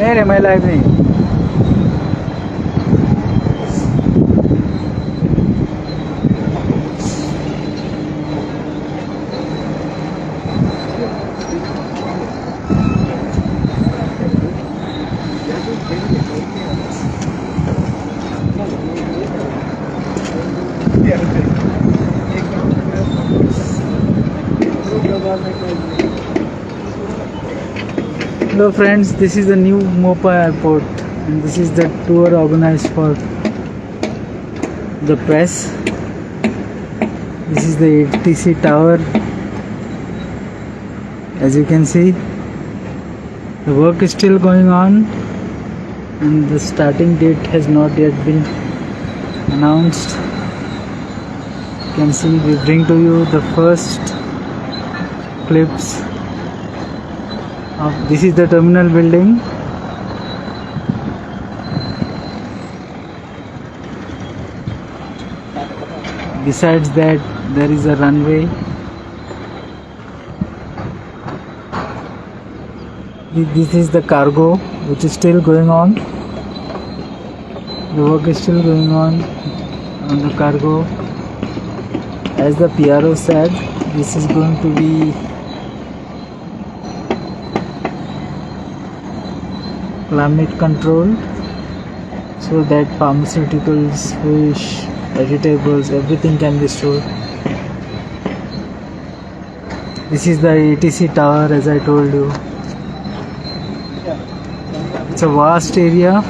नहीं रे मैं लाइव नहीं. Hello friends, this is the new Mopa airport and this is the tour organized for the press. This is the ATC tower. As you can see, the work is still going on and the starting date has not yet been announced. You can see we bring to you the first clips of this is the terminal building. Besides that, there is a runway. This is the cargo which is still going on. The work is still going on the cargo. As the PRO said, this is going to be climate control so that pharmaceuticals, fish, vegetables, everything can be stored. This is the ATC tower, as I told you. It's a vast area.